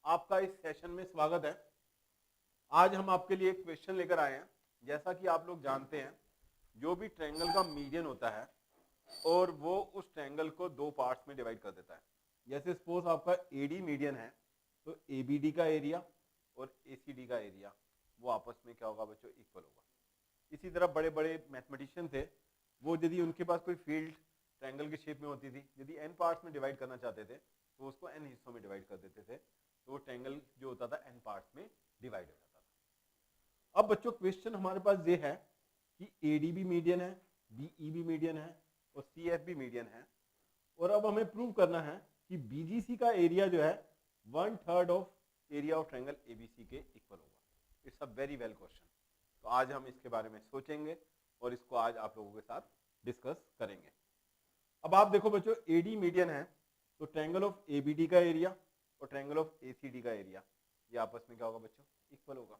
आपका इस सेशन में स्वागत है। आज हम आपके लिए एक क्वेश्चन लेकर आए हैं। जैसा कि आप लोग जानते हैं, जो भी ट्रायंगल का मीडियन होता है और वो उस ट्रायंगल को दो पार्ट्स में डिवाइड कर देता है। जैसे सपोज आपका एडी मीडियन है, तो एबीडी का एरिया और एसीडी का एरिया वो आपस में क्या होगा बच्चों, इक्वल होगा। इसी तरह बड़े बड़े मैथमेटिशियन थे, वो यदि उनके पास कोई फील्ड ट्रायंगल की शेप में होती थी, यदि एन पार्ट्स में डिवाइड करना चाहते थे तो उसको एन हिस्सों में डिवाइड कर देते थे, तो वो ट्रायंगल जो होता था एन पार्ट्स में डिवाइड हो जाता था। अब बच्चों क्वेश्चन हमारे पास ये है कि एडी भी मीडियन है, बीई भी मीडियन है और सीएफ भी मीडियन है, और अब हमें प्रूव करना है कि बीजीसी का एरिया जो है 1/3 of area of triangle ABC के इक्वल होगा। It's a very well question. तो आज हम इसके बारे में सोचेंगे और इसको आज आप लोगों के साथ डिस्कस करेंगे। अब आप देखो बच्चों, एडी मीडियन है तो ट्रायंगल ऑफ एबीडी का एरिया और ट्रायंगल ऑफ एसीडी का एरिया ये आपस में क्या होगा बच्चों, इक्वल होगा।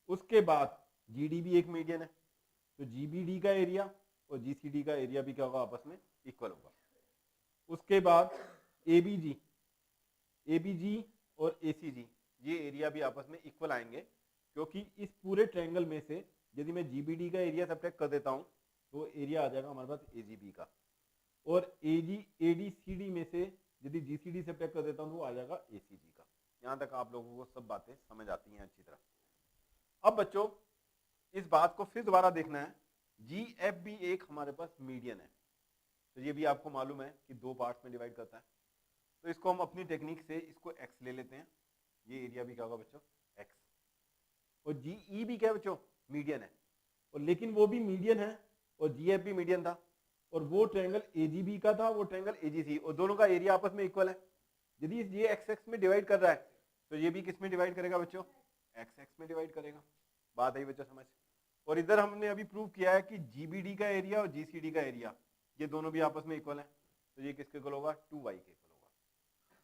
उसके बाद जीडी भी एक मीडियन है, तो जीबीडी का एरिया और जीसीडी का एरिया भी क्या होगा, आपस में इक्वल होगा। उसके बाद एबीजी और एसीजी ये एरिया भी आपस में इक्वल आएंगे, क्योंकि इस पूरे ट्रायंगल में से यदि मैं जीबीडी का एरिया सब्ट्रैक्ट कर देता हूं तो एरिया आ जाएगा हमारे पास एजीबी का, और एडीसीडी में से यदि जीसीडी सब्ट्रैक्ट कर देता हूं तो वो आ जाएगा एसीजी का। यहां तक आप लोगों को सब बातें समझ आती हैं अच्छी तरह। अब बच्चों इस बात को फिर दोबारा देखना है, जीएफ भी एक हमारे पास मीडियन है, तो ये भी आपको मालूम है कि दो पार्ट्स में डिवाइड करता है, तो इसको हम अपनी टेक्निक से इसको एक्स ले लेते हैं। ये एरिया भी क्या होगा बच्चों, एक्स। और जीई भी क्या है बच्चों, मीडियन है, और लेकिन वो भी मीडियन है और जीएफ भी मीडियन था, और वो ट्रायंगल एजीबी का था, वो ट्रायंगल एजीसी, और दोनों का एरिया आपस में इक्वल है। यदि ये एक्स एक्स में डिवाइड कर रहा है तो ये भी किस में डिवाइड करेगा बच्चों, एक्स एक्स में डिवाइड करेगा। बात आई बच्चों समझ। और इधर हमने अभी प्रूव किया है कि जीबीडी का एरिया और जीसीडी का एरिया ये दोनों भी आपस में इक्वल है, तो ये किसके इक्वल होगा, 2y के इक्वल होगा।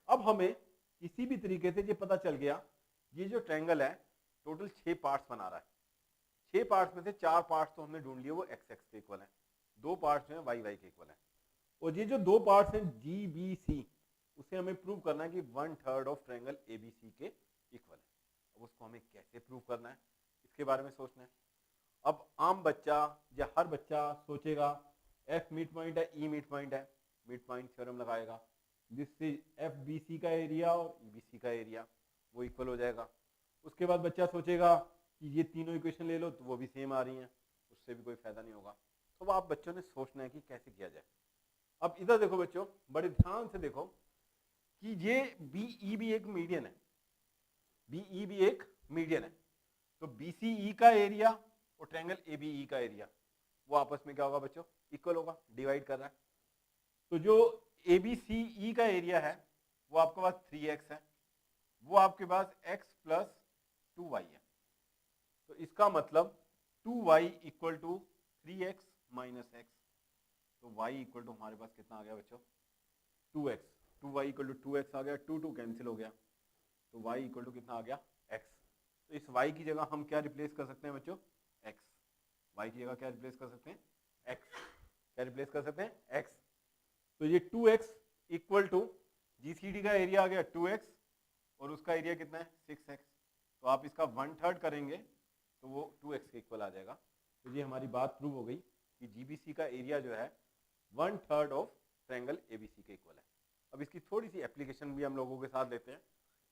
अब हमें किसी भी तरीके से ये पता चल गया, ये जो ट्रायंगल है टोटल 6 पार्ट्स बना रहा है। 6 पार्ट्स में से 4 पार्ट्स तो हमने ढूंढ लिए, वो एक्स एक्स के इक्वल है, 2 पार्ट्स जो है वाई वाई के इक्वल है, और ये जो 2 पार्ट्स हैं जी बी सी, उसे हमें प्रूव करना है कि 1/3 ऑफ ट्रायंगल एबीसी के इक्वल है। अब उसको हमें कैसे प्रूव करना है, इसके बारे में सोचना है। अब आम बच्चा या हर बच्चा सोचेगा एफ मिड पॉइंट है, ई मिड पॉइंट है, मिड पॉइंट थ्योरम लगाएगा, जिससे एफ बी सी का एरिया और ई बी सी का एरिया वो इक्वल हो जाएगा। उसके बाद बच्चा सोचेगा कि ये तीनों इक्वेशन ले लो, तो वो भी सेम आ रही हैं, उससे भी कोई फायदा नहीं होगा। तो आप बच्चों ने सोचना है कि कैसे किया जाए। अब इधर देखो बच्चों, बड़े ध्यान से देखो कि ये बीई भी एक मीडियन है, बीई भी एक मीडियन है, तो बीसीई का एरिया और ट्रायंगल एबीई का एरिया वो आपस में क्या होगा बच्चों, इक्वल होगा, डिवाइड कर रहा है। तो जो एबीसीई का एरिया है वो आपके पास 3x है, वो आपके पास x प्लस 2y है, तो इसका मतलब 2y equal to 3x minus x, तो y इक्वल टू हमारे पास कितना आ गया बच्चों, 2x, 2y equal to 2x आ गया, 2 कैंसिल हो गया, तो y इक्वल टू कितना आ गया, x। तो इस y की जगह हम क्या रिप्लेस कर सकते हैं बच्चों, x। y की जगह क्या रिप्लेस कर सकते हैं, x। क्या रिप्लेस कर सकते हैं, x। तो ये 2x इक्वल टू जीसीडी का एरिया आ गया 2x और उसका एरिया कितना है 6x, तो आप इसका 1/3 करेंगे तो वो 2x के इक्वल आ जाएगा। तो ये हमारी बात प्रूव हो गई कि जीबीसी का एरिया जो है 1/3 ऑफ ट्रायंगल एबीसी के इक्वल है। अब इसकी थोड़ी सी एप्लीकेशन भी हम लोगों के साथ लेते हैं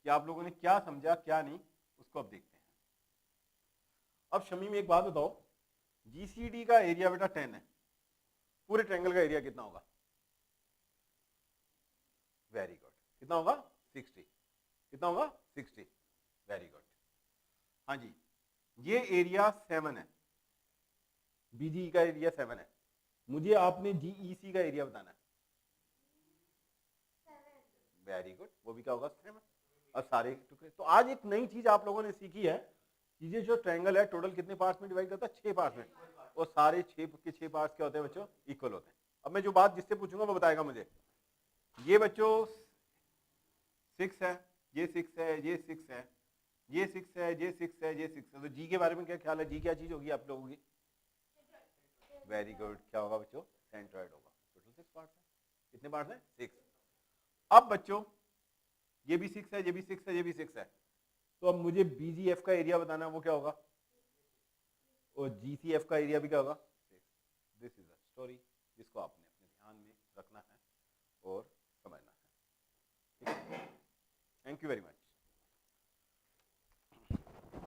कि आप लोगों ने क्या समझा क्या नहीं, उसको अब देखते हैं। अब शमीम एक बात बताओ, जीसीडी का एरिया बेटा 10 है, पूरे ट्रायंगल का एरिया कितना होगा, वेरी गुड, कितना होगा 60, कितना होगा 60, वेरी गुड। हाँ जी, ये एरिया 7 है, बीजी का एरिया 7 है, मुझे आपने जीईसी का एरिया बताना है, वेरी गुड, वो भी क्या होगा 7, और सारे टुकड़े। तो आज एक नई चीज आप लोगों ने सीखी है कि ये जो ट्रायंगल है टोटल कितने पार्ट्स में डिवाइड करता है, 6 पार्ट्स में, और सारे 6 के 6 पार्ट्स क्या होते हैं बच्चों, इक्वल होते हैं। अब मैं जो बात जिससे पूछूंगा वो बताएगा मुझे। ये बच्चों 6 है, ये 6 है, ये 6 है, ये 6 है, ये 6 है, ये 6 है, तो जी के बारे में क्या ख्याल है, जी क्या चीज होगी आप लोगों की, वेरी गुड, क्या होगा बच्चों, सेंट्रॉइड होगा। टोटल 6 पार्ट्स है, कितने पार्ट्स हैं, 6। अब बच्चों ये भी 6 है, ये भी 6 है, ये भी 6 है। तो अब मुझे BGF का एरिया बताना है, वो क्या होगा, और GCF का एरिया भी क्या होगा 6। दिस इज अ स्टोरी जिसको आपने अपने ध्यान में रखना है और समझना है। Thank you very much.